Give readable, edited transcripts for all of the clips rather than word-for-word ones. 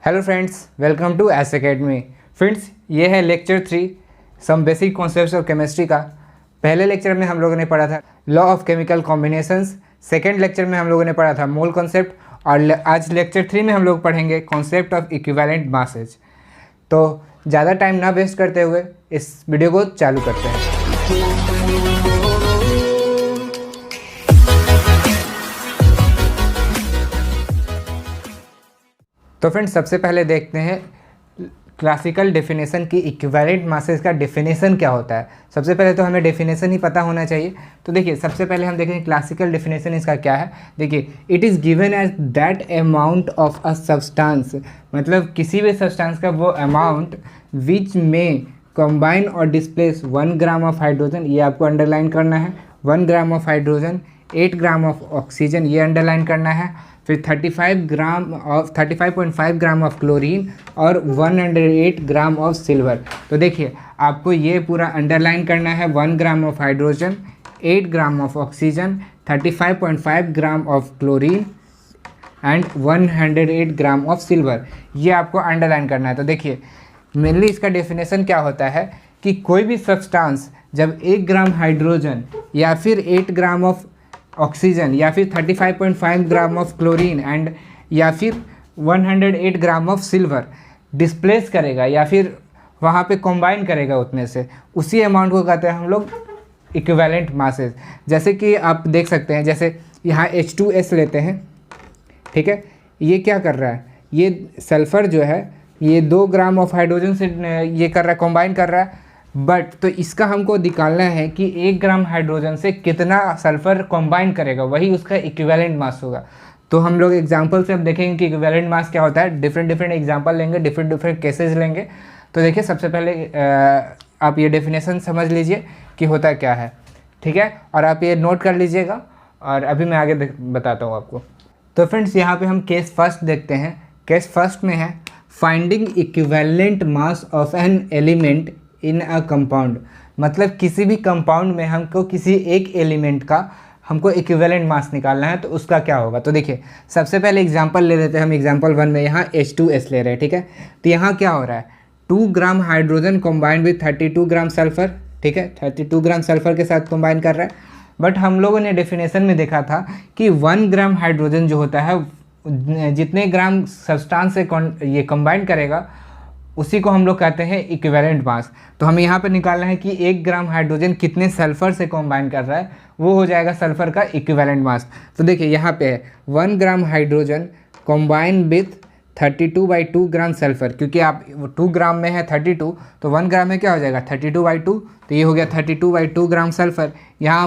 Hello friends, welcome to S academy. Friends, ये है lecture 3 some basic concepts of chemistry का। पहले lecture में हम लोगों ने पढ़ा था law of chemical combinations, second lecture में हम लोगों ने पढ़ा था मोल कॉन्सेप्ट, और आज लेक्चर 3 में हम लोग पढ़ेंगे कॉन्सेप्ट ऑफ इक्विवेलेंट मासेज। तो ज़्यादा टाइम ना वेस्ट करते हुए इस वीडियो को चालू करते हैं। तो फ्रेंड्स, सबसे पहले देखते हैं क्लासिकल डेफिनेशन की इक्विवेलेंट मासेस का डेफिनेशन क्या होता है। सबसे पहले तो हमें डेफिनेशन ही पता होना चाहिए। तो देखिए, सबसे पहले हम देखेंगे क्लासिकल डेफिनेशन इसका क्या है। देखिए, it is given as that amount of a substance, मतलब किसी भी सब्सटेंस का वो अमाउंट विच में कंबाइन और डिस्प्लेस 1 ग्राम ऑफ हाइड्रोजन, ये आपको अंडरलाइन करना है। 1 gram of hydrogen, 8 gram of oxygen, ये अंडरलाइन करना है। फिर 35.5 ग्राम ऑफ क्लोरीन और 108 ग्राम ऑफ सिल्वर। तो देखिए, आपको ये पूरा अंडरलाइन करना है। 1 gram of hydrogen, 8 gram of oxygen, 35.5 gram of chlorine and 108 gram of silver, ये आपको अंडरलाइन करना है। तो देखिए, मेनली इसका डेफिनेशन क्या होता है कि कोई भी सब्सटेंस जब 1 ग्राम हाइड्रोजन या फिर 8 ग्राम ऑफ ऑक्सीजन या फिर 35.5 ग्राम ऑफ क्लोरीन एंड या फिर 108 ग्राम ऑफ सिल्वर डिस्प्लेस करेगा या फिर वहाँ पे कंबाइन करेगा, उतने से उसी अमाउंट को कहते हैं हम लोग इक्विवेलेंट मासेस। जैसे कि आप देख सकते हैं, जैसे यहाँ H2S लेते हैं, ठीक है। ये क्या कर रहा है, ये सल्फ़र जो है ये 2 ग्राम ऑफ हाइड्रोजन से ये कर रहा है, कंबाइन कर रहा है। बट तो इसका हमको निकालना है कि 1 ग्राम हाइड्रोजन से कितना सल्फ़र कंबाइन करेगा, वही उसका इक्विवेलेंट मास होगा। तो हम लोग एग्जांपल से अब देखेंगे कि इक्विवेलेंट मास क्या होता है। डिफरेंट एग्जांपल लेंगे, डिफरेंट केसेस लेंगे। तो देखिए, सबसे पहले आप ये डेफिनेशन समझ लीजिए कि होता क्या है, ठीक है। और आप ये नोट कर लीजिएगा और अभी मैं आगे बताता हूँ आपको। तो फ्रेंड्स, यहाँ पर हम केस फर्स्ट देखते हैं। केस फर्स्ट में है finding equivalent mass of an element in a compound, मतलब किसी भी कंपाउंड में हमको किसी एक एलिमेंट का हमको इक्विवेलेंट मास निकालना है, तो उसका क्या होगा। तो देखिए, सबसे पहले एग्जांपल ले लेते हैं हम। एग्जांपल 1 में यहाँ H2S ले रहे हैं, ठीक है। तो यहाँ क्या हो रहा है, 2 gram hydrogen combined with 32 gram sulphur, ठीक है। 32 ग्राम सल्फर के साथ कंबाइन कर रहा है। बट हम लोगों ने डेफिनेशन में देखा था कि 1 ग्राम हाइड्रोजन जो होता है, जितने ग्राम सब्सटेंस से ये कंबाइन करेगा उसी को हम लोग कहते हैं इक्विवेलेंट मास। तो हमें यहाँ पर निकालना है कि 1 ग्राम हाइड्रोजन कितने सल्फ़र से कंबाइन कर रहा है, वो हो जाएगा सल्फ़र का इक्विवेलेंट मास। तो देखिए, यहाँ पे है 1 gram hydrogen combine with 32/2 gram sulphur, क्योंकि आप 2 ग्राम में है 32, तो 1 ग्राम में क्या हो जाएगा 32/2, तो ये हो गया 32/2 ग्राम सल्फ़र। यहाँ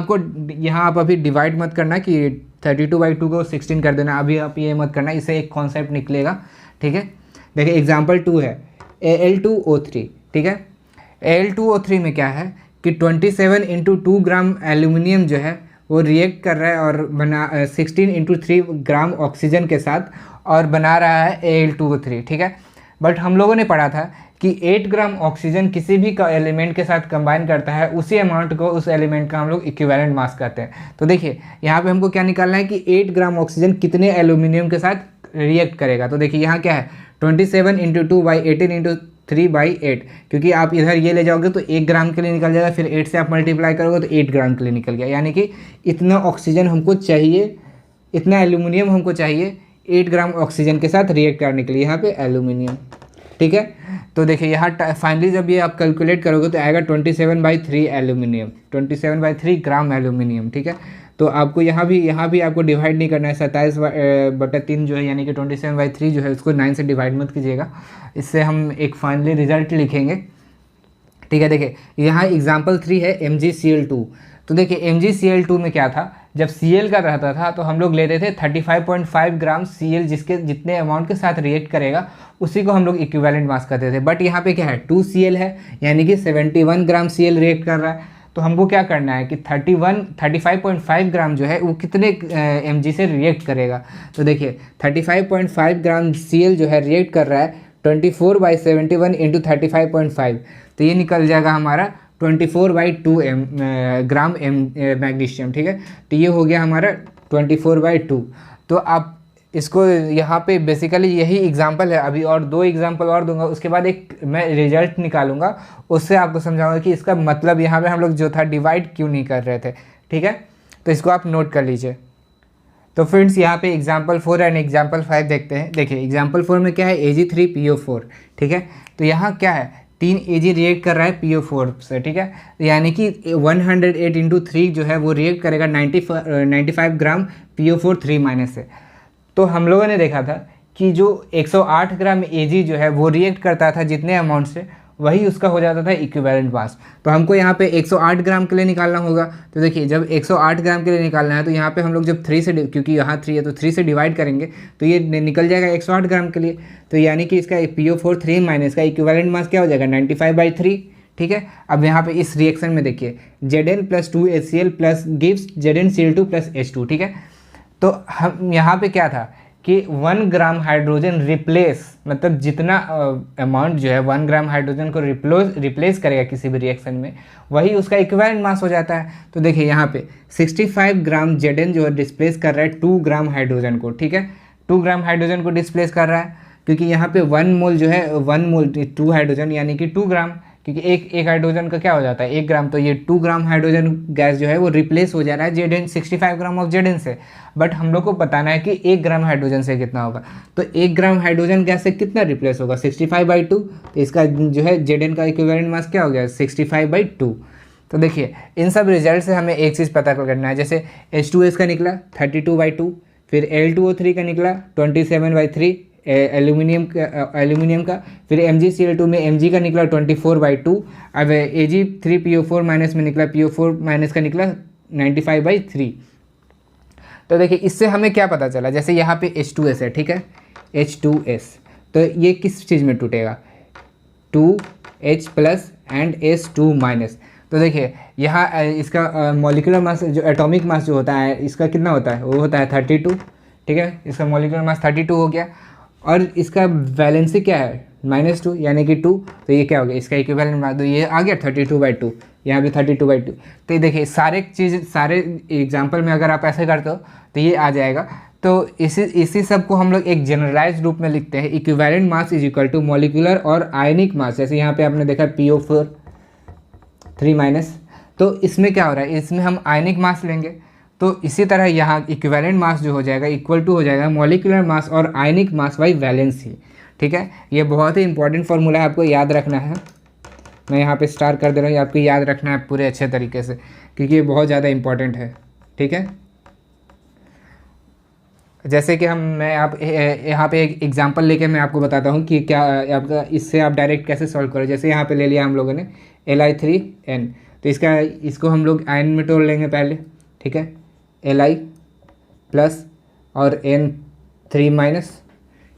आप अभी डिवाइड मत करना कि 32/2 को 16 कर देना, अभी आप ये मत करना, इससे एक कॉन्सेप्ट निकलेगा, ठीक है। देखिए, एग्जाम्पल 2 है Al2O3, ठीक है। Al2O3 में क्या है कि 27 × 2 ग्राम एल्यूमिनियम जो है वो रिएक्ट कर रहा है और बना 16 × 3 ग्राम ऑक्सीजन के साथ और बना रहा है Al2O3, ठीक है। बट हम लोगों ने पढ़ा था कि 8 ग्राम ऑक्सीजन किसी भी एलिमेंट के साथ कंबाइन करता है, उसी अमाउंट को उस एलिमेंट का हम लोग इक्विवेलेंट मास कहते हैं। तो देखिए, यहाँ पे हमको क्या निकालना है कि 8 ग्राम ऑक्सीजन कितने एल्यूमिनियम के साथ रिएक्ट करेगा। तो देखिए, यहाँ क्या है 27 × 2/18 × 3/8, क्योंकि आप इधर ये ले जाओगे तो 1 ग्राम के लिए निकल जाएगा, फिर 8 से आप मल्टीप्लाई करोगे तो 8 ग्राम के लिए निकल गया। यानी कि इतना ऑक्सीजन हमको चाहिए, इतना एल्यूमिनियम हमको चाहिए 8 ग्राम ऑक्सीजन के साथ रिएक्ट करने के लिए, यहाँ पे एल्यूमिनियम, ठीक है। तो देखिए, यहाँ फाइनली जब ये आप कैलकुलेट करोगे तो आएगा 27/3 एल्यूमिनियम, 27/3 ग्राम एल्यूमिनियम, ठीक है। तो आपको यहाँ भी आपको डिवाइड नहीं करना है। 27/3 जो है, यानी कि 27/3 जो है, उसको 9 से डिवाइड मत कीजिएगा, इससे हम एक फाइनली रिजल्ट लिखेंगे, ठीक है। देखिए, यहाँ एग्जाम्पल 3 है MgCl2। तो देखिए, MgCl2 में क्या था, जब Cl का रहता था तो हम लोग लेते थे 35.5 ग्राम Cl, जिसके जितने अमाउंट के साथ रिएक्ट करेगा उसी को हम लोग इक्विवेलेंट मास कहते थे। बट यहाँ पे क्या है 2Cl है, यानी कि 71 ग्राम Cl रिएक्ट कर रहा है। तो हमको क्या करना है कि 35.5 ग्राम जो है वो कितने mg से रिएक्ट करेगा। तो देखिए, 35.5 ग्राम Cl जो है रिएक्ट कर रहा है 24/71 × 35.5, तो ये निकल जाएगा हमारा 24/2 ग्राम मैग्नीशियम, ठीक है। तो ये हो गया हमारा 24/2। तो आप इसको यहाँ पे बेसिकली यही एग्जांपल है, अभी और 2 एग्जांपल और दूंगा, उसके बाद एक मैं रिजल्ट निकालूंगा, उससे आपको समझाऊंगा कि इसका मतलब यहाँ पे हम लोग जो था डिवाइड क्यों नहीं कर रहे थे। ठीक है, तो इसको आप नोट कर लीजिए। तो फ्रेंड्स यहाँ पे एग्जाम्पल 4 एंड एग्जाम्पल 5 देखते हैं। देखिए एग्जाम्पल 4 में क्या है, Ag3PO4। ठीक है, तो यहाँ क्या है, 3 Ag रिएक्ट कर रहा है PO4 से। ठीक है, यानी कि 108 इंटू 3 जो है वो रिएक्ट करेगा 95 ग्राम PO4 3- से। तो हम लोगों ने देखा था कि जो 108 ग्राम Ag जो है वो रिएक्ट करता था जितने अमाउंट से, वही उसका हो जाता था इक्विवेलेंट मास। तो हमको यहाँ पे 108 ग्राम के लिए निकालना होगा। तो देखिए जब 108 ग्राम के लिए निकालना है तो यहाँ पे हम लोग जब 3 से, क्योंकि यहाँ 3 है तो 3 से डिवाइड करेंगे तो ये निकल जाएगा 108 ग्राम के लिए। तो यानी कि इसका PO4 3- का इक्विवेलेंट मास क्या हो जाएगा 95/3। ठीक है, अब यहाँ पे इस रिएक्शन में देखिए Zn + 2HCl plus gives ZnCl2 + H2। ठीक है, तो हम यहाँ पे क्या था कि 1 ग्राम हाइड्रोजन रिप्लेस, मतलब जितना अमाउंट जो है 1 ग्राम हाइड्रोजन को रिप्लेस करेगा किसी भी रिएक्शन में, वही उसका इक्विवेलेंट मास हो जाता है। तो देखिए यहाँ पे 65 ग्राम Zn जो है डिस्प्लेस कर रहा है 2 ग्राम हाइड्रोजन को। ठीक है, 2 ग्राम हाइड्रोजन को डिस्प्लेस कर रहा है, क्योंकि यहाँ पे 1 मोल जो है 1 मोल 2 हाइड्रोजन यानी कि 2 ग्राम, क्योंकि एक हाइड्रोजन का क्या हो जाता है 1 ग्राम, तो ये 2 ग्राम हाइड्रोजन गैस जो है वो रिप्लेस हो जा रहा है Zn 65 ग्राम ऑफ Zn से। बट हम लोग को बताना है कि 1 ग्राम हाइड्रोजन से कितना होगा। तो 1 ग्राम हाइड्रोजन गैस से कितना रिप्लेस होगा 65/2। तो इसका जो है Zn का इक्विवेलेंट मास क्या हो गया 65/2। तो देखिए इन सब रिजल्ट से हमें एक चीज़ पता करना है, जैसे H2S का निकला 32/2, फिर L2O3 का निकला 27/3 एल्यूमिनियम का, फिर MgCl2 में Mg का निकला 24/2। अब Ag3PO4- में निकला PO4- का निकला 95/3। तो देखिए इससे हमें क्या पता चला, जैसे यहाँ पे H2S है। ठीक है, H2S तो ये किस चीज़ में टूटेगा 2H+ एंड S2-। तो देखिए यहाँ इसका मॉलिक्यूलर मास जो एटॉमिक मास जो होता है इसका कितना होता है, वो होता है 32। ठीक है, इसका मॉलिक्यूलर मास 32 हो गया, और इसका वैलेंसी क्या है -2 यानी कि 2। तो ये क्या हो गया इसका इक्विवेलेंट मास, तो ये आ गया 32/2, यहाँ पे 32/2। तो ये देखिए सारे एग्जाम्पल में अगर आप ऐसे करते हो तो ये आ जाएगा। तो इसी सब को हम लोग एक जनरलाइज रूप में लिखते हैं, इक्विवेलेंट मास = मॉलिक्यूलर और आयनिक मास। जैसे यहाँ पे आपने देखा PO4 3-, तो इसमें क्या हो रहा है, इसमें हम आयनिक मास लेंगे। तो इसी तरह यहाँ इक्विवेलेंट मास जो हो जाएगा इक्वल टू हो जाएगा मॉलिक्यूलर मास और आयनिक मास बाई वैलेंसी। ठीक है, ये बहुत ही इंपॉर्टेंट फार्मूला है, आपको याद रखना है। मैं यहाँ पे स्टार कर दे रहा हूँ, आपको याद रखना है पूरे अच्छे तरीके से, क्योंकि ये बहुत ज़्यादा इंपॉर्टेंट है। ठीक है, जैसे कि मैं आप यहाँ पे एक एग्जांपल लेके मैं आपको बताता हूँ कि क्या आपका इससे आप डायरेक्ट कैसे सॉल्व करो। जैसे यहाँ पे ले लिया हम लोगों ने Li3n, तो इसको हम लोग आयन में तोड़ लेंगे पहले। ठीक है, Li प्लस और N3-,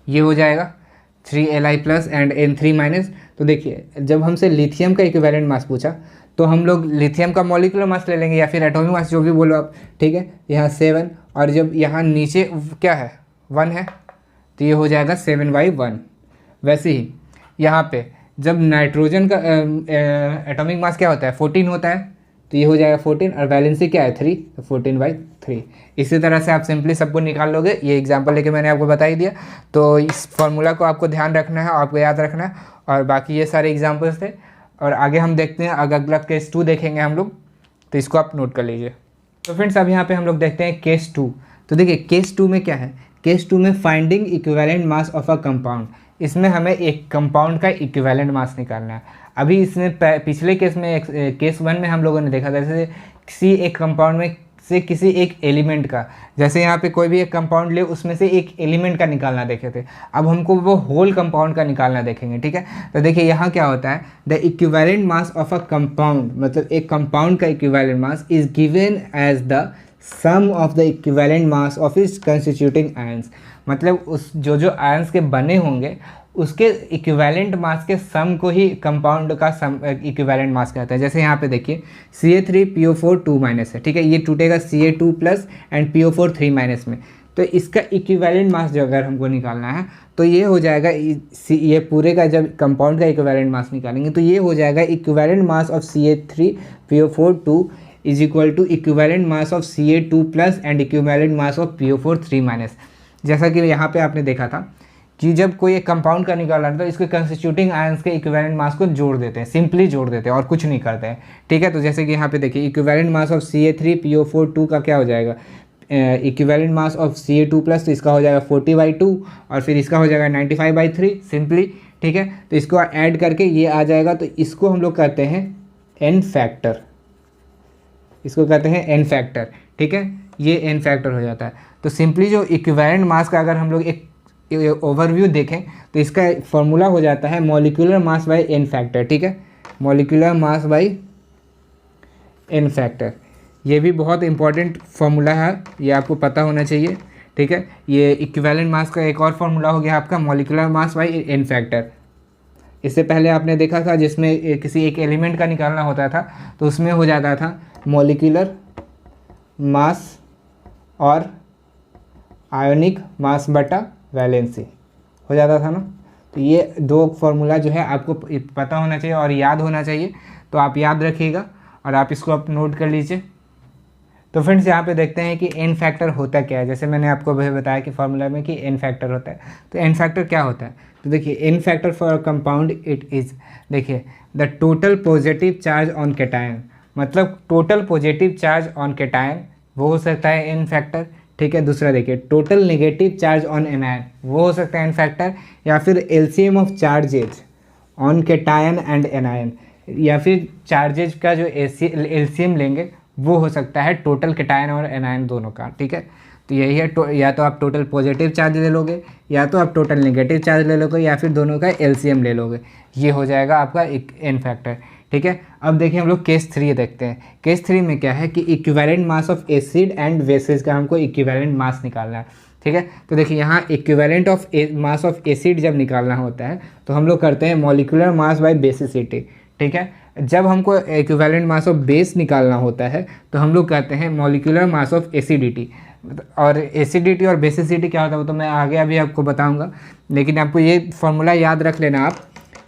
ये हो जाएगा 3Li+ एंड N3-। तो देखिए जब हमसे लिथियम का इक्विवेलेंट मास पूछा तो हम लोग लिथियम का मॉलिक्यूलर मास ले लेंगे या फिर एटॉमिक मास, जो भी बोलो आप। ठीक है, यहाँ 7, और जब यहाँ नीचे क्या है 1 है तो ये हो जाएगा 7/1। वैसे ही यहाँ पे जब नाइट्रोजन का एटॉमिक मास क्या होता है 14 होता है, तो ये हो जाएगा 14, और वैलेंसी क्या है 3, तो 14/3। इसी तरह से आप सिंपली सबको निकाल लोगे। ये एग्जांपल लेके मैंने आपको बता ही दिया। तो इस फॉर्मूला को आपको ध्यान रखना है, आपको याद रखना है। और बाकी ये सारे एग्जांपल्स थे, और आगे हम देखते हैं अगला केस 2 देखेंगे हम लोग, तो इसको आप नोट कर लीजिए। तो फ्रेंड्स अब यहाँ पे हम लोग देखते हैं केस 2। तो देखिए केस 2 में क्या है, केस 2 में finding equivalent mass of a compound. इसमें हमें एक कंपाउंड का इक्विवेलेंट मास निकालना है। अभी इसमें पिछले केस में केस 1 में हम लोगों ने देखा था जैसे किसी एक कंपाउंड में से किसी एक एलिमेंट का, जैसे यहाँ पे कोई भी एक कंपाउंड ले उसमें से एक एलिमेंट का निकालना देखे थे। अब हमको वो होल कंपाउंड का निकालना देखेंगे। ठीक है, तो देखिए यहाँ क्या होता है, the equivalent mass of a compound, मतलब एक कंपाउंड का equivalent mass is given as the sum of the equivalent mass of its constituting ions. मतलब उस जो आयंस के बने होंगे उसके इक्विवेलेंट मास के सम को ही कंपाउंड का सम इक्विवेलेंट मास कहता है। जैसे यहाँ पे देखिए Ca3PO4 2- है। ठीक है, ये टूटेगा Ca2+ एंड PO4 3- में। तो इसका इक्विवेलेंट मास जो अगर हमको निकालना है तो ये हो जाएगा, ये पूरे का जब कंपाउंड का इक्विवेलेंट मास निकालेंगे तो ये हो जाएगा equivalent mass of Ca3PO4 2 is equal to equivalent mass of Ca2+ and equivalent mass of PO4 3-। जैसा कि यहाँ पे आपने देखा था कि जब कोई एक कंपाउंड का निकालना है तो इसके कंस्टिट्यूटिंग आयंस के इक्विवेलेंट मास को जोड़ देते हैं, सिंपली जोड़ देते हैं और कुछ नहीं करते हैं, ठीक है। तो जैसे कि यहाँ पे देखिए इक्विवेलेंट मास ऑफ Ca3PO4 2 का क्या हो जाएगा, equivalent mass of Ca2 plus, तो इसका हो जाएगा 40/2 और फिर इसका हो जाएगा 95/3 सिंपली, ठीक है। तो इसको ऐड करके ये आ जाएगा, तो इसको हम लोग कहते हैं एन फैक्टर, इसको कहते हैं एन फैक्टर, ठीक है। ये एन फैक्टर हो जाता है। तो सिंपली जो इक्विवेलेंट मास का अगर हम लोग एक ओवरव्यू देखें तो इसका फॉर्मूला हो जाता है molecular mass by n factor, ठीक है, molecular mass by n factor. ये भी बहुत इंपॉर्टेंट फार्मूला है, ये आपको पता होना चाहिए, ठीक है। ये इक्विवेलेंट मास का एक और फार्मूला हो गया आपका molecular mass by n factor. इससे पहले आपने देखा था जिसमें किसी एक एलिमेंट का निकालना होता था तो उसमें हो जाता था मॉलिक्यूलर मास और आयोनिक मास बटा वैलेंसी हो जाता था ना। तो ये दो फार्मूला जो है आपको पता होना चाहिए और याद होना चाहिए, तो आप याद रखिएगा और आप इसको आप नोट कर लीजिए। तो फ्रेंड्स यहाँ पे देखते हैं कि एन फैक्टर होता क्या है, जैसे मैंने आपको भी बताया कि फार्मूला में कि एन फैक्टर होता है। तो एन फैक्टर क्या होता है, तो देखिए N factor for compound it is, देखिए the total positive charge on cation, मतलब total positive charge on cation वो हो सकता है एन फैक्टर, ठीक है। दूसरा देखिए total negative charge on anion वो हो सकता है एन फैक्टर, या फिर LCM of charges on cation and anion, या फिर चार्जेज का जो एलसीएम लेंगे वो हो सकता है टोटल कैटायन और एनायन दोनों का, ठीक है। तो यही है, या तो आप टोटल पॉजिटिव चार्ज ले लोगे या तो आप टोटल नेगेटिव चार्ज ले लोगे या फिर दोनों का एलसीएम ले लोगे, ये हो जाएगा आपका एक एन फैक्टर, ठीक है। अब देखिए हम लोग केस 3 देखते हैं। केस 3 में क्या है कि equivalent mass of acid and bases का हमको इक्विवेलेंट मास निकालना है, ठीक है। तो देखिए यहाँ equivalent of mass of acid जब निकालना होता है तो हम लोग करते हैं मॉलिक्यूलर मास बाय बेसिसिटी, ठीक है। जब हमको इक्विवेलेंट मास ऑफ बेस निकालना होता है तो हम लोग कहते हैं मॉलिक्यूलर मास ऑफ एसिडिटी। और एसिडिटी और बेसिसिटी क्या होता है वो तो मैं आगे अभी आपको बताऊंगा, लेकिन आपको ये फॉर्मूला याद रख लेना आप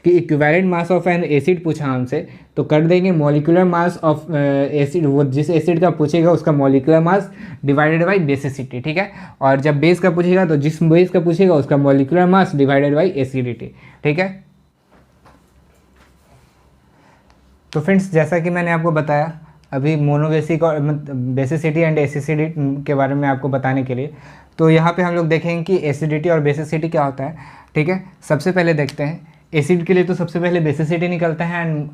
कि equivalent mass of N acid पूछा हमसे तो कर देंगे मॉलिक्यूलर मास ऑफ एसिड, वो जिस एसिड का पूछेगा उसका molecular mass divided bye basicity, ठीक है। और जब बेस का पूछेगा तो जिस बेस का पूछेगा उसका molecular mass divided bye acidity, ठीक है। तो फ्रेंड्स जैसा कि मैंने आपको बताया अभी मोनोबेसिक और बेसिसिटी एंड एसिडिटी के बारे में आपको बताने के लिए, तो यहाँ पे हम लोग देखेंगे कि एसिडिटी और बेसिसिटी क्या होता है, ठीक है। सबसे पहले देखते हैं एसिड के लिए तो सबसे पहले बेसिसिटी निकलता है एंड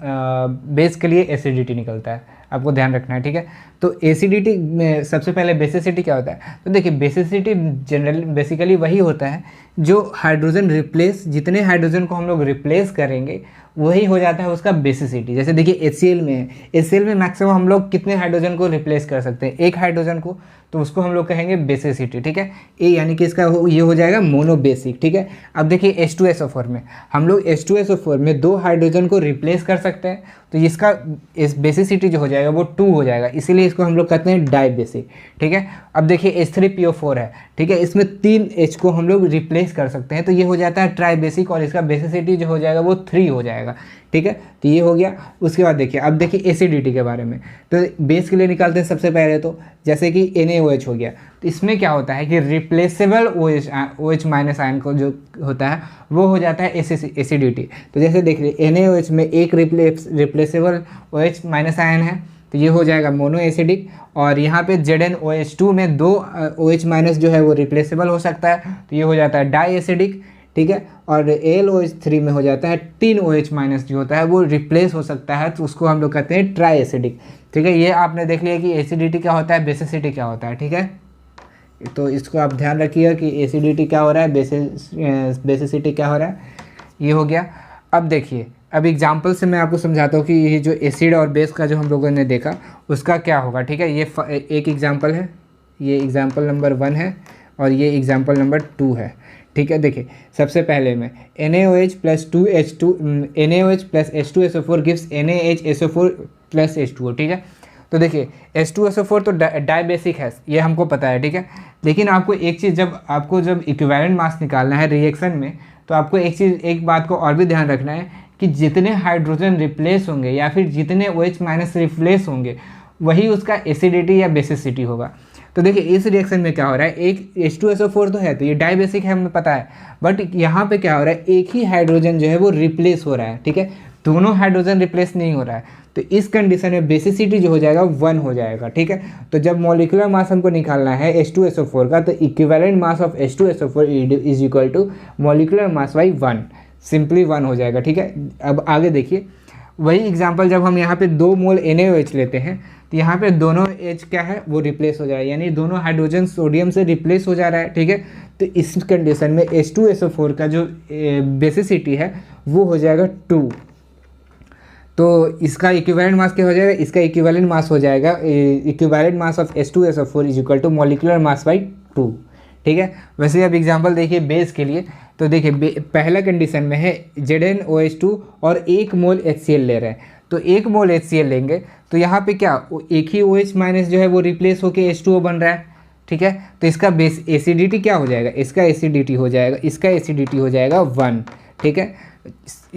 बेस के लिए एसिडिटी निकलता है, आपको ध्यान रखना है, ठीक है। तो एसिडिटी में सबसे पहले बेसिसिटी क्या होता है, तो देखिए बेसिसिटी जनरली बेसिकली वही होता है जो हाइड्रोजन रिप्लेस, जितने हाइड्रोजन को हम लोग रिप्लेस करेंगे वही हो जाता है उसका बेसिसिटी। जैसे देखिए HCl में है, HCl में मैक्सिमम हम लोग कितने हाइड्रोजन को रिप्लेस कर सकते हैं, एक हाइड्रोजन को, तो उसको हम लोग कहेंगे बेसिसिटी, ठीक है। ए यानी कि इसका ये हो जाएगा मोनोबेसिक, ठीक है। अब देखिए H2SO4 में हम लोग H2SO4 में 2 हाइड्रोजन को रिप्लेस कर सकते हैं, तो इसका इस बेसिसिटी जो हो जाएगा वो 2 हो जाएगा, इसीलिए इसको हम लोग कहते हैं डाइबेसिक, ठीक है। अब देखिए H3PO4 है, ठीक है, इसमें 3 H को हम लोग रिप्लेस कर सकते हैं, तो ये हो जाता है ट्राइबेसिक और इसका बेसिसिटी जो हो जाएगा वो 3 हो जाएगा, ठीक है। तो ये हो गया। उसके बाद देखिए अब देखिए एसिडिटी के बारे में, तो बेस के लिए निकालते हैं सबसे पहले, तो जैसे कि NaOH हो गया, तो इसमें क्या होता है कि रिप्लेसेबल OH माइनस आयन को जो होता है वो हो जाता है एसिडिटी। तो जैसे देख रहे NaOH में एक रिप्लेसेबल OH माइनस आयन है, तो ये हो जाएगा मोनो एसिडिक। और यहाँ पे ZnOH2 में 2 OH माइनस जो है वो रिप्लेसेबल हो सकता है, तो ये हो जाता है डाई एसिडिक, ठीक है। और AlOH3 में हो जाता है 3 OH माइनस जो होता है वो रिप्लेस हो सकता है, तो उसको हम लोग कहते हैं ट्राई एसिडिक, ठीक है। ये आपने देख लिया कि एसिडिटी क्या होता है, बेसिसिटी क्या होता है, ठीक है। तो इसको आप ध्यान रखिएगा कि एसिडिटी क्या हो रहा है, बेसिसिटी क्या हो रहा है, ये हो गया। अब देखिए अब एग्जाम्पल से मैं आपको समझाता हूँ कि ये जो एसिड और बेस का जो हम लोगों ने देखा उसका क्या होगा, ठीक है। ये एक एग्जाम्पल है, ये एग्जाम्पल नंबर 1 है और ये एग्जाम्पल नंबर 2 है, ठीक है। देखिए सबसे पहले में NaOH plus H2SO4 gives NaHSO4 plus H2O, ठीक है। तो देखिए H2SO4 तो डाइबेसिक है, ये हमको पता है, ठीक है। लेकिन आपको एक चीज़, जब इक्विवेलेंट मास निकालना है रिएक्शन में, तो आपको एक बात को और भी ध्यान रखना है कि जितने हाइड्रोजन रिप्लेस होंगे या फिर जितने OH माइनस रिप्लेस होंगे वही उसका एसिडिटी या बेसिसिटी होगा। तो देखिए इस रिएक्शन में क्या हो रहा है, एक H2SO4 तो है, तो ये डाइबेसिक है, हमें पता है, बट यहाँ पे क्या हो रहा है, एक ही हाइड्रोजन जो है वो रिप्लेस हो रहा है, ठीक है, दोनों हाइड्रोजन रिप्लेस नहीं हो रहा है। तो इस कंडीशन में बेसिसिटी जो हो जाएगा 1 हो जाएगा, ठीक है। तो जब मॉलिक्यूलर मास हमको निकालना है H2SO4 का, तो equivalent mass of H2SO4 is equal to molecular mass by 1, simply 1 हो जाएगा, ठीक है। अब आगे देखिए, वही एग्जांपल जब हम यहाँ पे 2 मोल NaOH लेते हैं, तो यहाँ पे दोनों H क्या है वो रिप्लेस हो जाएगा, यानी दोनों हाइड्रोजन सोडियम से रिप्लेस हो जा रहा है, ठीक है। तो इस कंडीशन में H2SO4 का जो बेसिसिटी है वो हो जाएगा 2। तो इसका इक्विवेलेंट मास क्या हो जाएगा, इसका इक्विवेलेंट मास हो जाएगा, equivalent mass of H2SO4 is equal to molecular mass by 2, ठीक है। वैसे अब एग्जांपल देखिए बेस के लिए, तो देखिए पहला कंडीशन में है ZnOH2 और 1 मोल HCl ले रहे हैं, तो 1 मोल HCl लेंगे तो यहाँ पे क्या एक ही OH माइनस जो है वो रिप्लेस होके H2O बन रहा है, ठीक है। तो इसका बेस एसिडिटी क्या हो जाएगा, इसका एसिडिटी हो जाएगा, इसका एसिडिटी हो जाएगा 1, ठीक है।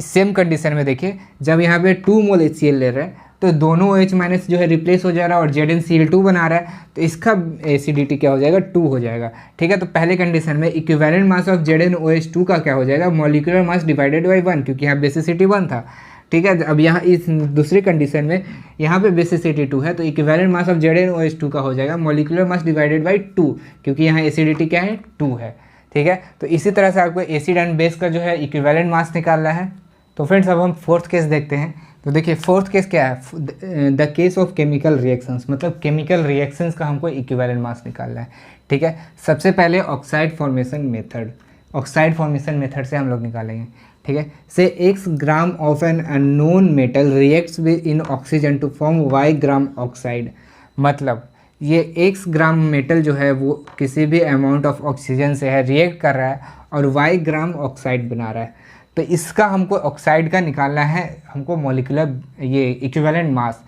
सेम कंडीशन में देखिए जब यहाँ पे 2 मोल HCl ले रहे हैं तो दोनों OH माइनस जो है रिप्लेस हो जा रहा है और ZnCl2 बना रहा है, तो इसका एसिडिटी क्या हो जाएगा 2 हो जाएगा, ठीक है। तो पहले कंडीशन में इक्विवेलेंट मास ऑफ ZnOH2 का क्या हो जाएगा, मॉलिक्यूलर मास डिवाइडेड बाई 1, क्योंकि यहाँ बेसिसिटी 1 था, ठीक है। अब यहाँ इस दूसरी कंडीशन में यहाँ पे बेसिसिटी 2 है, तो इक्विवेलेंट मास ऑफ ZnOH2 का हो जाएगा मॉलिक्यूलर मास डिवाइडेड बाई 2, क्योंकि यहाँ एसिडिटी क्या है 2 है, ठीक है। तो इसी तरह से आपको एसिड एंड बेस का जो है इक्विवेलेंट मास निकालना है। तो फ्रेंड्स अब हम फोर्थ केस देखते हैं। तो देखिए फोर्थ केस क्या है, the case of chemical reactions, मतलब केमिकल रिएक्शंस का हमको इक्विवेलेंट मास निकालना है, ठीक है। सबसे पहले oxide formation method, oxide formation method से हम लोग निकालेंगे, ठीक है। से x gram of an unknown metal reacts with in oxygen to form y gram oxide, मतलब ये x ग्राम मेटल जो है वो किसी भी अमाउंट ऑफ ऑक्सीजन से है रिएक्ट कर रहा है और y ग्राम ऑक्साइड बना रहा है। तो इसका हमको ऑक्साइड का निकालना है, हमको मॉलिक्यूलर ये इक्विवेलेंट मास।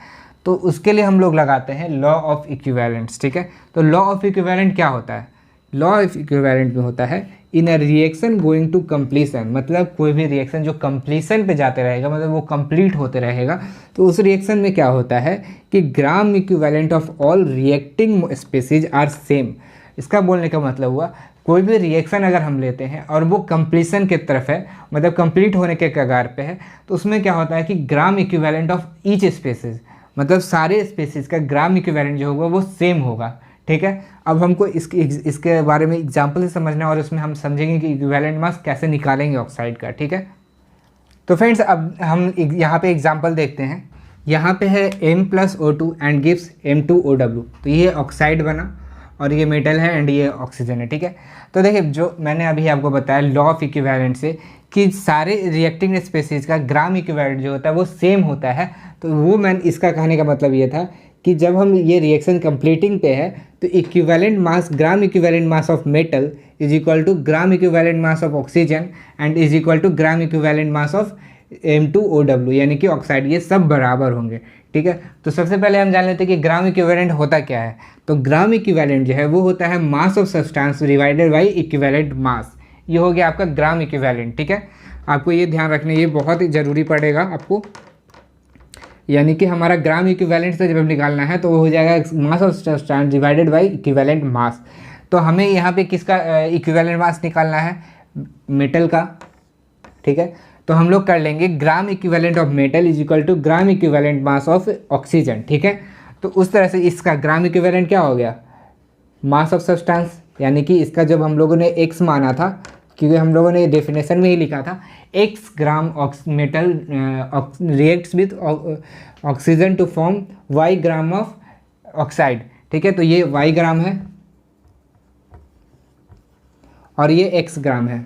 तो उसके लिए हम लोग लगाते हैं लॉ ऑफ इक्विवेलेंट्स, ठीक है। तो लॉ ऑफ इक्विवेलेंट क्या होता है, लॉ ऑफ इक्विवेलेंट में होता है in a reaction going to completion, मतलब कोई भी रिएक्शन जो कंप्लीशन पे जाते रहेगा, मतलब वो कंप्लीट होते रहेगा, तो उस रिएक्शन में क्या होता है कि gram equivalent of all reacting species are same. इसका बोलने का मतलब हुआ कोई भी रिएक्शन अगर हम लेते हैं और वो कंप्लीशन की तरफ है, मतलब कंप्लीट होने के कगार पे है, तो उसमें क्या होता है कि gram equivalent of each species, मतलब सारे स्पीसीज का ग्राम इक्विवेलेंट जो होगा वो सेम होगा, ठीक है। अब हमको इसके बारे में एग्जाम्पल से समझना है और उसमें हम समझेंगे कि इक्विवेलेंट मास कैसे निकालेंगे ऑक्साइड का, ठीक है। तो फ्रेंड्स अब हम यहाँ पे एग्जाम्पल देखते हैं। यहाँ पे है M+O2 एंड गिव्स M2OW, तो ये ऑक्साइड बना और ये मेटल है एंड ये ऑक्सीजन है, ठीक है। तो देखिए जो मैंने अभी आपको बताया लॉ ऑफ इक्विवेलेंट से कि सारे रिएक्टिंग स्पीसीज का ग्राम इक्विवेलेंट जो होता है वो सेम होता है, तो वो इसका कहने का मतलब ये था कि जब हम ये रिएक्शन कंप्लीटिंग पे है तो equivalent mass, gram equivalent mass of metal is equal to gram equivalent mass of oxygen and is equal to gram equivalent mass of M2OW, यानी कि ऑक्साइड, ये सब बराबर होंगे, ठीक है। तो सबसे पहले हम जान लेते हैं कि ग्राम इक्विवेलेंट होता क्या है। तो ग्राम इक्विवेलेंट जो है वो होता है mass of substance divided by equivalent mass, ये हो गया आपका ग्राम इक्विवेलेंट, ठीक है। आपको ये ध्यान रखना, ये बहुत ही ज़रूरी पड़ेगा आपको, यानी कि हमारा ग्राम इक्विवेलेंट से जब निकालना है तो वो हो जाएगा mass of substance divided by equivalent mass. तो हमें यहाँ पे किसका इक्विवेलेंट मास निकालना है, मेटल का, ठीक है। तो हम लोग कर लेंगे gram equivalent of metal is equal to gram equivalent mass of oxygen, ठीक है। तो उस तरह से इसका ग्राम इक्विवेलेंट क्या हो गया, मास ऑफ सब्सटेंस, यानी कि इसका जब हम लोगों ने x माना था, क्योंकि हम लोगों ने डेफिनेशन में ही लिखा था x gram metal reacts with oxygen to form y gram of oxide, ठीक है। तो ये y ग्राम है और ये x ग्राम है,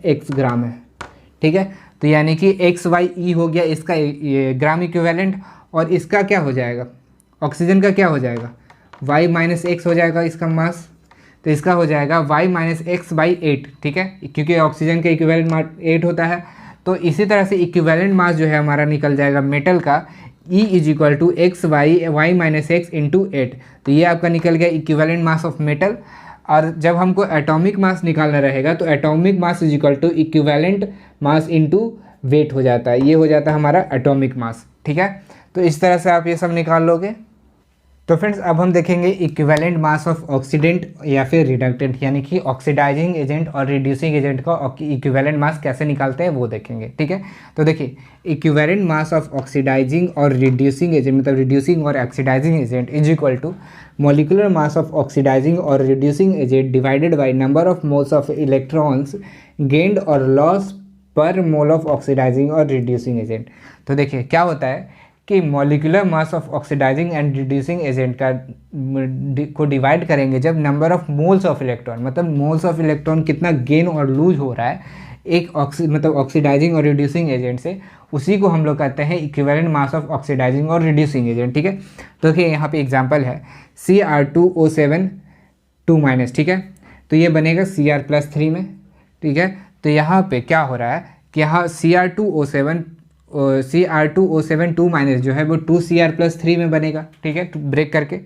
x ग्राम है, ठीक है। तो यानी कि XYE हो गया इसका ये ग्राम इक्विवेलेंट, और इसका क्या हो जाएगा, ऑक्सीजन का क्या हो जाएगा, y माइनस एक्स हो जाएगा इसका मास, तो इसका हो जाएगा y माइनस एक्स बाई 8, ठीक है, क्योंकि ऑक्सीजन का इक्विवेलेंट मास 8 होता है। तो इसी तरह से इक्विवेलेंट मास जो है हमारा निकल जाएगा मेटल का E is equal to x y minus x into 8, तो ये आपका निकल गया इक्विवेलेंट मास ऑफ मेटल। और जब हमको एटॉमिक मास निकालना रहेगा तो atomic mass is equal to equivalent mass into weight हो जाता है, ये हो जाता है हमारा एटॉमिक मास, ठीक है। तो इस तरह से आप ये सब निकाल लोगे। तो फ्रेंड्स अब हम देखेंगे इक्विवेलेंट मास ऑफ ऑक्सीडेंट या फिर रिडक्टेंट, यानी कि ऑक्सीडाइजिंग एजेंट और रिड्यूसिंग एजेंट का इक्विवेलेंट मास कैसे निकालते हैं वो देखेंगे। ठीक है, तो देखिए इक्विवेलेंट मास ऑफ ऑक्सीडाइजिंग और रिड्यूसिंग एजेंट, मतलब रिड्यूसिंग और oxidising agent is equal to molecular mass of oxidising और reducing agent divided by number of moles of electrons gained और लॉस पर मोल ऑफ ऑक्सीडाइजिंग और रिड्यूसिंग एजेंट। तो देखिए क्या होता है कि molecular mass of oxidising and reducing agent का को डिवाइड करेंगे जब number of moles of electron, मतलब मोल्स ऑफ इलेक्ट्रॉन कितना गेन और लूज हो रहा है एक मतलब ऑक्सीडाइजिंग और रिड्यूसिंग एजेंट से, उसी को हम लोग कहते हैं इक्विवेलेंट मास ऑफ ऑक्सीडाइजिंग और रिड्यूसिंग एजेंट। ठीक है, तो देखिए यहाँ पे एग्जांपल है Cr2O7 2-, ठीक है, तो ये बनेगा Cr+3 में। ठीक है, तो यहाँ पे क्या हो रहा है कि यहाँ Cr2O7 2- जो है वो 2Cr+3 में बनेगा। ठीक है, ब्रेक करके,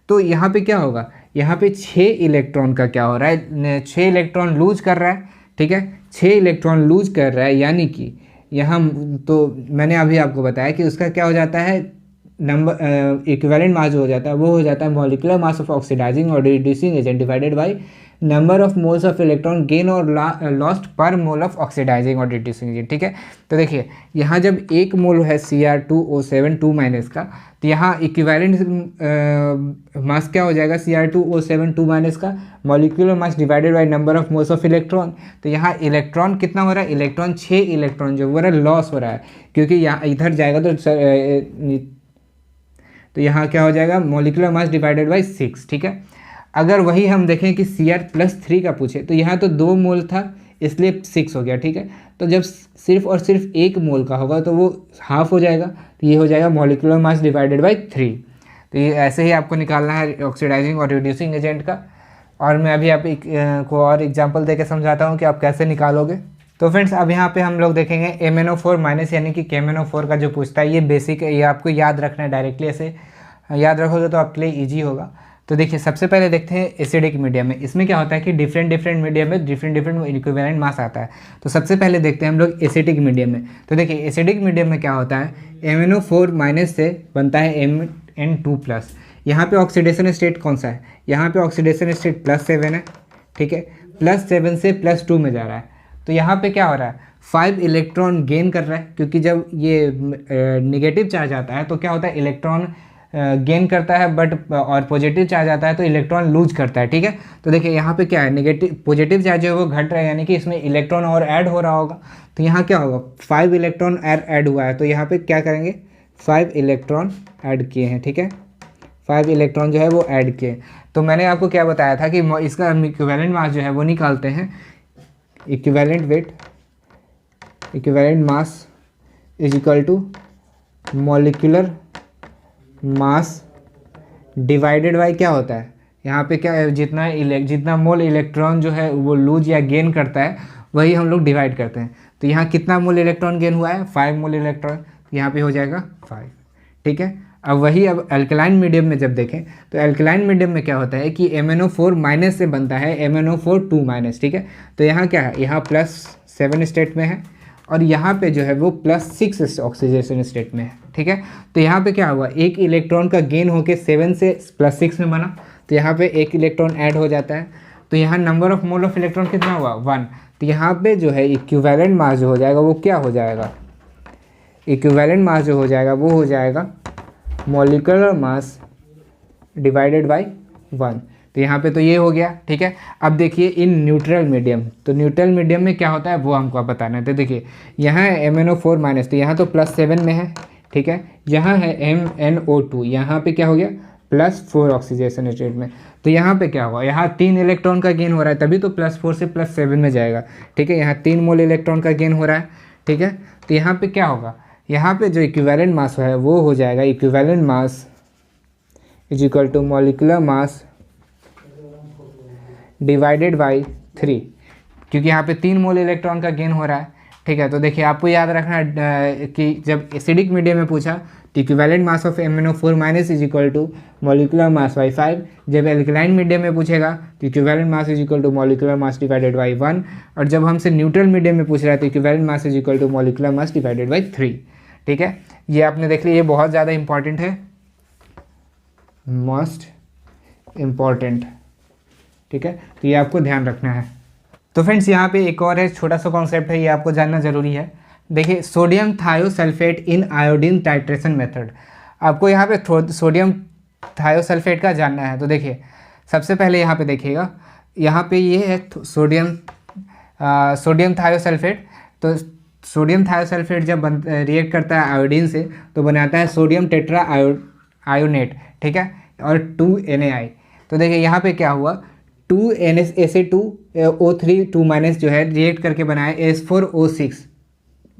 तो यहाँ पे क्या होगा, यहाँ पे 6 इलेक्ट्रॉन का क्या हो रहा है, 6 इलेक्ट्रॉन लूज कर रहा है। ठीक है, 6 इलेक्ट्रॉन लूज कर रहा है, यानी कि यहाँ तो मैंने अभी आपको बताया कि उसका क्या हो जाता है, नंबर इक्विवेलेंट मास जो हो जाता है वो हो जाता है मॉलिक्यूलर मास ऑफ ऑक्सीडाइजिंग और reducing agent divided by number of moles of electron gain और लॉस्ट पर मोल ऑफ ऑक्सीडाइजिंग और रिड्यूसिंग एजेंट। ठीक है, तो देखिए यहाँ जब 1 मोल है Cr2O7 2- का, तो यहाँ इक्विवेलेंट मास क्या हो जाएगा Cr2O7 2- का, molecular mass divided by number of moles of electron. तो यहाँ इलेक्ट्रॉन कितना हो रहा है, इलेक्ट्रॉन 6 इलेक्ट्रॉन जो हो रहा है लॉस हो रहा है, क्योंकि यहाँ इधर जाएगा तो यहाँ क्या हो जाएगा मॉलिक्यूलर मास डिवाइडेड बाय 6। ठीक है, अगर वही हम देखें कि Cr+3 का पूछे तो यहाँ तो 2 मोल था इसलिए 6 हो गया। ठीक है, तो जब सिर्फ और सिर्फ 1 मोल का होगा तो वो हाफ हो जाएगा, तो ये हो जाएगा मॉलिक्यूलर मास डिवाइडेड बाय 3। तो ये ऐसे ही आपको निकालना है ऑक्सीडाइजिंग और रिड्यूसिंग एजेंट का, और मैं अभी आप को और एग्जाम्पल दे के समझाता हूँ कि आप कैसे निकालोगे। तो फ्रेंड्स अब यहाँ पे हम लोग देखेंगे MnO4- यानी कि KMnO4 का जो पूछता है, ये बेसिक है, ये आपको याद रखना है, डायरेक्टली ऐसे याद रखोगे तो आपके लिए ईजी होगा। तो देखिए सबसे पहले देखते हैं एसिडिक मीडियम में, इसमें क्या होता है कि डिफरेंट मीडियम में डिफरेंट इक्विवेलेंट मास आता है। तो सबसे पहले देखते हैं हम लोग एसिडिक मीडियम में। तो देखिए एसिडिक मीडियम में क्या होता है, MnO4- से बनता है Mn2+। यहाँ पे ऑक्सीडेशन स्टेट कौन सा है, यहाँ पे ऑक्सीडेशन स्टेट +7 है। ठीक है, +7 से +2 में जा रहा है, तो यहाँ पे क्या हो रहा है 5 इलेक्ट्रॉन गेन कर रहा है, क्योंकि जब ये नेगेटिव चार्ज आता है तो क्या होता है इलेक्ट्रॉन गेन करता है, बट और पॉजिटिव चार्ज आता है तो इलेक्ट्रॉन लूज करता है। ठीक है, तो देखिए यहाँ पे क्या है, नेगेटिव पॉजिटिव चार्ज है वो घट रहा है, यानी कि इसमें इलेक्ट्रॉन और ऐड हो रहा होगा। तो यहाँ क्या होगा 5 इलेक्ट्रॉन ऐड हुआ है, तो यहाँ पे क्या करेंगे 5 इलेक्ट्रॉन ऐड किए हैं। ठीक है, 5 इलेक्ट्रॉन जो है वो ऐड किए। तो मैंने आपको क्या बताया था कि इसका इक्विवेलेंट मास जो है वो निकालते हैं, equivalent mass is equal to molecular mass divided by क्या होता है, यहाँ पे क्या है, जितना मोल इलेक्ट्रॉन जो है वो लूज या गेन करता है वही हम लोग डिवाइड करते हैं। तो यहाँ कितना मोल इलेक्ट्रॉन गेन हुआ है 5 मोल इलेक्ट्रॉन, यहाँ पे हो जाएगा 5। ठीक है, अब वही अब अल्कलाइन मीडियम में जब देखें तो अल्कलाइन मीडियम में क्या होता है कि MnO4- से बनता है MnO4 2-। ठीक है, तो यहाँ क्या है, यहाँ +7 स्टेट में है और यहाँ पे जो है वो +6 ऑक्सीडेशन स्टेट में है। ठीक है, तो यहाँ पे क्या हुआ, 1 इलेक्ट्रॉन का गेन होके 7 से +6 में बना, तो यहाँ पे 1 इलेक्ट्रॉन ऐड हो जाता है, तो यहाँ number of mole of electron कितना हुआ 1। तो यहाँ पे जो है इक्विवेलेंट मास जो हो जाएगा वो क्या हो जाएगा, इक्विवेलेंट मास जो हो जाएगा वो हो जाएगा मॉलिक्यूलर मास डिवाइडेड बाय 1। तो यहाँ पे तो ये हो गया। ठीक है, अब देखिए इन न्यूट्रल मीडियम, तो न्यूट्रल मीडियम में क्या होता है वो हमको अब बताना है। तो देखिए यहाँ है MnO4-, तो यहाँ तो +7 में है। ठीक है, यहाँ है MnO2, यहाँ पे क्या हो गया +4 ऑक्सीडेशन स्टेट में, तो यहाँ पे क्या हुआ, यहाँ 3 इलेक्ट्रॉन का गेन हो रहा है, तभी तो +4 से +7 में जाएगा। ठीक है, यहाँ 3 मोल इलेक्ट्रॉन का गेन हो रहा है। ठीक है, तो यहाँ पे क्या होगा, यहाँ पे जो इक्विवेलेंट मास है वो हो जाएगा equivalent mass is equal to molecular mass divided by 3, क्योंकि यहाँ पे 3 मोल इलेक्ट्रॉन का गेन हो रहा है। ठीक है, तो देखिए आपको याद रखना कि जब एसिडिक मीडियम में पूछा तो equivalent mass of MnO4- is equal to molecular mass by 5, जब एल्कलाइन मीडियम में पूछेगा तो equivalent mass is equal to molecular mass divided by 1, और जब हमसे न्यूट्रल मीडियम में पूछ रहा है तो equivalent mass is equal to molecular mass divided by 3। ठीक है, ये आपने देख लिया, ये बहुत ज़्यादा इंपॉर्टेंट है। मोस्ट इम्पॉर्टेंट, ठीक है। तो ये आपको ध्यान रखना है। तो फ्रेंड्स यहाँ पे एक और है, छोटा सा कॉन्सेप्ट है, ये आपको जानना ज़रूरी है। देखिए सोडियम थायोसल्फेट इन आयोडीन टाइट्रेशन मेथड, आपको यहाँ पे सोडियम थायोसल्फेट का जानना है। तो देखिए सबसे पहले यहाँ पे देखिएगा, यहाँ पे ये है सोडियम थायोसल्फेट। तो सोडियम थायोसल्फेट जब रिएक्ट करता है आयोडीन से तो बनाता है सोडियम टेट्रा आयोनेट, ठीक है, और 2Na। तो देखिए यहाँ पे क्या हुआ, 2Na2O3 2- जो है रिएक्ट करके बनाया S4O6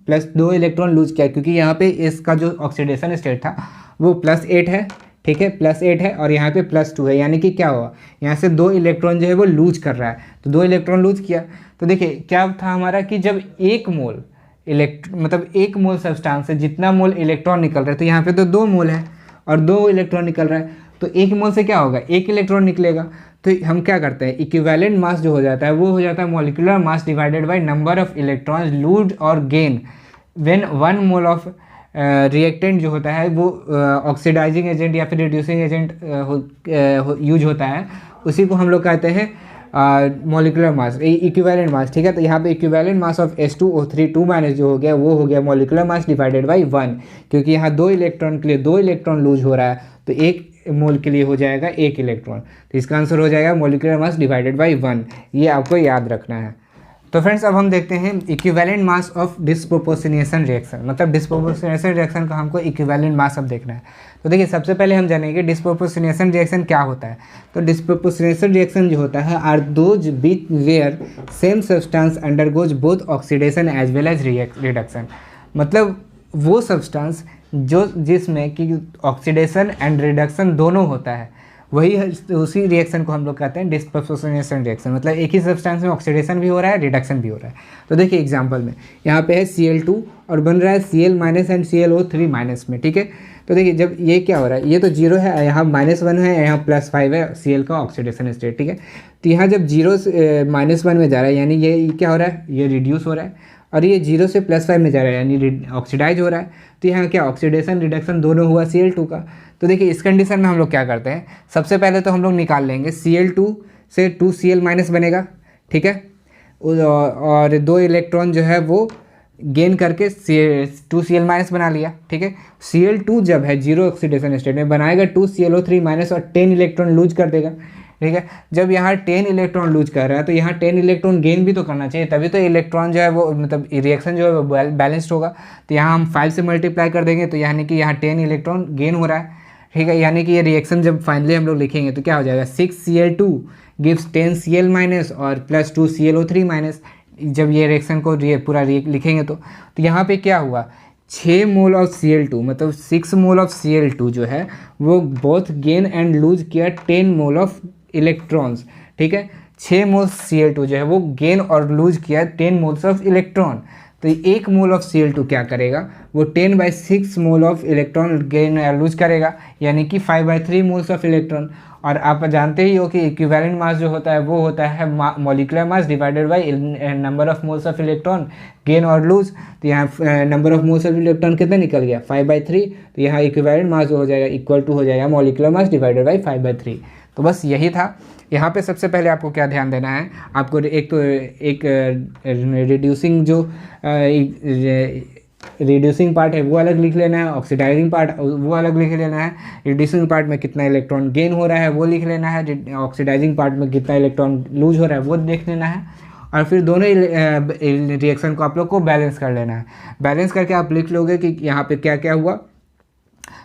प्लस 2 इलेक्ट्रॉन लूज किया, क्योंकि यहाँ पे इसका जो ऑक्सीडेशन स्टेट था वो +8 है, ठीक है, +8 है, और यहाँ पे +2 है, यानी कि क्या हुआ, यहाँ से 2 इलेक्ट्रॉन जो है वो लूज कर रहा है, तो 2 इलेक्ट्रॉन लूज किया। तो देखिए क्या था हमारा कि जब 1 मोल मतलब 1 मोल सब्सटेंस से जितना मोल इलेक्ट्रॉन निकल रहा है, तो यहाँ पे तो 2 मोल है और 2 इलेक्ट्रॉन निकल रहा है, तो 1 मोल से क्या होगा, 1 इलेक्ट्रॉन निकलेगा। तो हम क्या करते हैं, इक्विवेलेंट मास जो हो जाता है वो हो जाता है molecular mass divided by number of electrons lose और gain when 1 mole of reactant जो होता है वो ऑक्सीडाइजिंग एजेंट या फिर रिड्यूसिंग एजेंट यूज होता है, उसी को हम लोग कहते हैं मॉलिक्यूलर मास, इक्विवेलेंट मास, ठीक है। तो यहाँ पे इक्विवेलेंट मास ऑफ H2O3 2- जो हो गया वो हो गया मॉलिक्यूलर मास डिवाइडेड बाय 1, क्योंकि यहाँ 2 इलेक्ट्रॉन के लिए 2 इलेक्ट्रॉन लूज हो रहा है, तो 1 मोल के लिए हो जाएगा 1 इलेक्ट्रॉन, तो इसका आंसर हो जाएगा मॉलिक्यूलर मास डिवाइडेड बाय 1। ये आपको याद रखना है। तो फ्रेंड्स अब हम देखते हैं equivalent mass of disproportionation reaction, मतलब डिस्प्रोपोर्शनेशन रिएक्शन का हमको इक्विवेलेंट मास अब देखना है। तो देखिए सबसे पहले हम जानेंगे डिस्प्रोपोर्शनेशन रिएक्शन क्या होता है। तो डिस्प्रोपोर्शनेशन रिएक्शन जो होता है are those which where same substance undergoes both oxidation as well as reduction, मतलब वो सब्सटेंस जो जिसमें कि ऑक्सीडेशन एंड रिडक्शन दोनों होता है, वही उसी रिएक्शन को हम लोग कहते हैं डिस्प्रोपोर्शनेशन रिएक्शन, मतलब एक ही सब्सटेंस में ऑक्सीडेशन भी हो रहा है, रिडक्शन भी हो रहा है। तो देखिए एग्जांपल में यहाँ पे है Cl2 और बन रहा है Cl- एंड ClO3- में, ठीक है। तो देखिए जब ये क्या हो रहा है, ये तो 0 है, यहाँ -1 है, यहाँ +5 है Cl का ऑक्सीडेशन स्टेट, ठीक है। तो यहाँ जब 0 से -1 में जा रहा है, यानी ये क्या हो रहा है, ये रिड्यूस हो रहा है, और ये 0 से +5 में जा रहा है, यानी ऑक्सीडाइज हो रहा है। तो यहाँ क्या ऑक्सीडेशन रिडक्शन दोनों हुआ Cl2 का। तो देखिए इस कंडीशन में हम लोग क्या करते हैं, सबसे पहले तो हम लोग निकाल लेंगे Cl2 से 2Cl- बनेगा, ठीक है, और 2 इलेक्ट्रॉन जो है वो गेन करके 2Cl- बना लिया, ठीक है। Cl2 जब है 0 ऑक्सीडेशन स्टेट में बनाएगा 2ClO3- और 10 इलेक्ट्रॉन लूज कर देगा, ठीक है। जब यहाँ 10 इलेक्ट्रॉन लूज कर रहा है तो यहाँ 10 इलेक्ट्रॉन गेन भी तो करना चाहिए, तभी तो इलेक्ट्रॉन जो है वो मतलब रिएक्शन जो है वो बैलेंस्ड होगा। तो यहाँ हम 5 से मल्टीप्लाई कर देंगे, तो यानी कि यहाँ 10 इलेक्ट्रॉन गेन हो रहा है, ठीक है। यानी कि ये रिएक्शन जब फाइनली हम लोग लिखेंगे तो क्या हो जाएगा, 6Cl2 गिव्स 10Cl- और +2 ClO3-। जब ये रिएक्शन को पूरा लिखेंगे तो यहाँ पे क्या हुआ, 6 मोल ऑफ Cl2 मतलब 6 मोल ऑफ Cl2 जो है वो बोथ गेन एंड लूज किया 10 मोल ऑफ इलेक्ट्रॉन्स, ठीक है। 6 मोल Cl2 जो है वो गेन और लूज किया 10 मोल्स ऑफ इलेक्ट्रॉन। तो 1 मोल ऑफ Cl2 क्या करेगा, वो 10/6 मोल ऑफ इलेक्ट्रॉन गेन या लूज करेगा, यानी कि 5/3 मोल्स ऑफ इलेक्ट्रॉन। और आप जानते ही हो कि इक्विवेलेंट मास जो होता है वो होता है molecular mass divided by number of moles of electron gain और लूज। तो यहाँ number of moles of electron कितना निकल गया, 5/3। तो यहाँ इक्विवेलेंट मास जो हो जाएगा इक्वल टू हो जाएगा मॉलिक्यूलर मास डिवाइडेड बाय 5/3। तो बस यही था। यहाँ पे सबसे पहले आपको क्या ध्यान देना है, आपको एक रिड्यूसिंग जो रिड्यूसिंग पार्ट है वो अलग लिख लेना है, ऑक्सीडाइजिंग पार्ट वो अलग लिख लेना है। रिड्यूसिंग पार्ट में कितना इलेक्ट्रॉन गेन हो रहा है वो लिख लेना है, ऑक्सीडाइजिंग पार्ट में कितना इलेक्ट्रॉन लूज हो रहा है वो देख लेना है, और फिर दोनों रिएक्शन को आप लोग को बैलेंस कर लेना है। बैलेंस करके आप लिख लोगे कि यहाँ पे क्या क्या हुआ,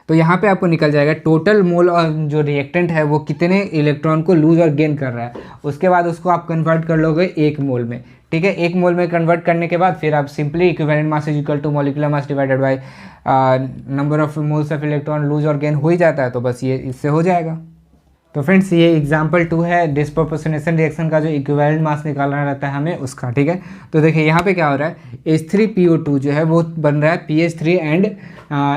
तो यहाँ पे आपको निकल जाएगा टोटल मोल और जो रिएक्टेंट है वो कितने इलेक्ट्रॉन को लूज और गेन कर रहा है। उसके बाद उसको आप कन्वर्ट कर लोगे 1 मोल में, ठीक है। 1 मोल में कन्वर्ट करने के बाद फिर आप simply equivalent mass is equal to molecular mass divided by number of moles of electron lose और गेन हो ही जाता है। तो बस ये इससे हो जाएगा। तो फ्रेंड्स ये एग्जाम्पल 2 है डिस्प्रोपोर्शनेशन रिएक्शन का जो इक्विवेलेंट मास निकालना रहता है हमें उसका, ठीक है। तो देखिए यहाँ पे क्या हो रहा है, H3PO2 जो है वो बन रहा है PH3 एंड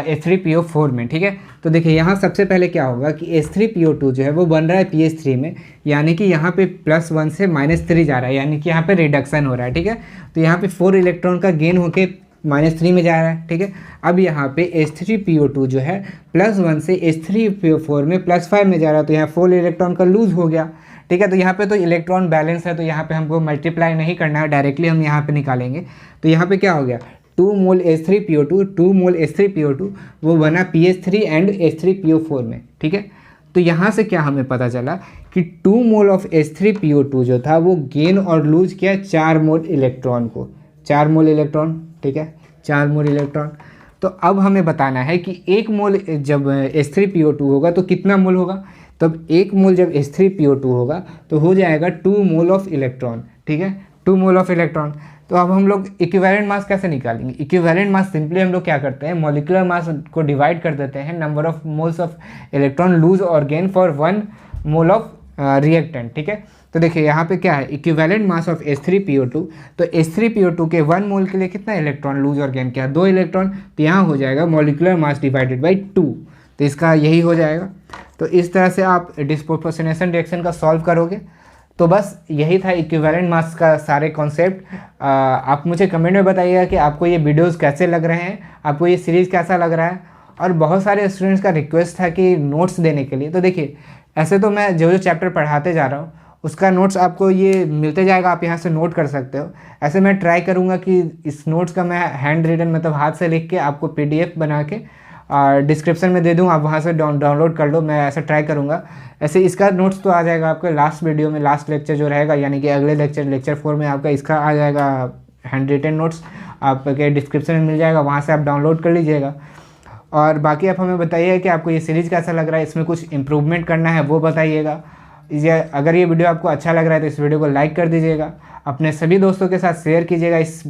H3PO4 में, ठीक है। तो देखिए यहाँ सबसे पहले क्या होगा कि H3PO2 जो है वो बन रहा है PH3 में, यानी कि यहाँ पे +1 से -3 जा रहा है, यानी कि यहाँ पे रिडक्शन हो रहा है, ठीक है। तो यहाँ पे 4 इलेक्ट्रॉन का गेन होके -3 में जा रहा है, ठीक है। अब यहाँ पे H3PO2 जो है +1 से H3PO4 में +5 में जा रहा है, तो यहाँ 4 इलेक्ट्रॉन का लूज हो गया, ठीक है। तो यहाँ पे तो इलेक्ट्रॉन बैलेंस है, तो यहाँ पे हमको मल्टीप्लाई नहीं करना है, डायरेक्टली हम यहाँ पे निकालेंगे। तो यहाँ पे क्या हो गया, 2 मोल H3PO2, 2 मोल H3PO2 वो बना PH3 एंड H3PO4 में, ठीक है। तो यहाँ से क्या हमें पता चला कि 2 मोल ऑफ H3PO2 जो था वो गेन और लूज किया 4 मोल इलेक्ट्रॉन को, 4 मोल इलेक्ट्रॉन, ठीक है, 4 मोल इलेक्ट्रॉन। तो अब हमें बताना है कि 1 मोल जब H3PO2 होगा तो कितना मोल होगा। तब 1 मोल जब H3PO2 होगा तो हो जाएगा 2 मोल ऑफ इलेक्ट्रॉन, ठीक है, 2 मोल ऑफ इलेक्ट्रॉन। तो अब हम लोग इक्विवेलेंट मास कैसे निकालेंगे। इक्विवेलेंट मास सिंपली हम लोग क्या करते हैं, मॉलिक्यूलर मास को डिवाइड कर देते हैं number of moles of electron lose और gain for 1 mole of reactant, ठीक है। तो देखिए यहाँ पे क्या है, इक्विवेलेंट मास ऑफ H3PO2, तो H3PO2 के 1 मोल के लिए कितना इलेक्ट्रॉन लूज और गेन किया, 2 इलेक्ट्रॉन। तो यहाँ हो जाएगा मॉलिक्यूलर मास डिवाइडेड बाई 2, तो इसका यही हो जाएगा। तो इस तरह से आप डिस्प्रोपोर्शनेशन रिएक्शन का सॉल्व करोगे। तो बस यही था इक्विवेलेंट मास का सारे कॉन्सेप्ट। आप मुझे कमेंट में बताइएगा कि आपको ये वीडियोस कैसे लग रहे हैं, आपको ये सीरीज़ कैसा लग रहा है। और बहुत सारे स्टूडेंट्स का रिक्वेस्ट था कि नोट्स देने के लिए। तो देखिए ऐसे तो मैं जो जो चैप्टर पढ़ाते जा रहा हूँ उसका नोट्स आपको ये मिलते जाएगा, आप यहाँ से नोट कर सकते हो। ऐसे मैं ट्राई करूँगा कि इस नोट्स का मैं हैंड रिटन मतलब हाथ से लिख के आपको PDF बना के डिस्क्रिप्शन में दे दूँ, आप वहाँ से डाउनलोड कर लो। मैं ऐसा ट्राई करूँगा। ऐसे इसका नोट्स तो आ जाएगा आपके लास्ट वीडियो में, लास्ट लेक्चर जो रहेगा, यानी कि अगले लेक्चर 4 में आपका इसका आ जाएगा हैंड रिटन नोट्स, आपके डिस्क्रिप्शन में मिल जाएगा, वहाँ से आप डाउनलोड कर लीजिएगा। और बाकी आप हमें बताइए कि आपको ये सीरीज़ कैसा लग रहा है, इसमें कुछ इम्प्रूवमेंट करना है वो बताइएगा। अगर ये वीडियो आपको अच्छा लग रहा है तो इस वीडियो को लाइक कर दीजिएगा, अपने सभी दोस्तों के साथ शेयर कीजिएगा इस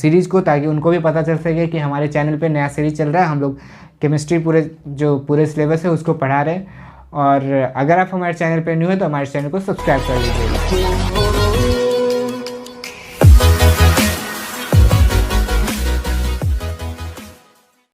सीरीज़ को, ताकि उनको भी पता चल सके कि हमारे चैनल पे नया सीरीज़ चल रहा है। हम लोग केमिस्ट्री पूरे सिलेबस है उसको पढ़ा रहे हैं। और अगर आप हमारे चैनल पे न्यू है तो हमारे चैनल को सब्सक्राइब कर लीजिएगा।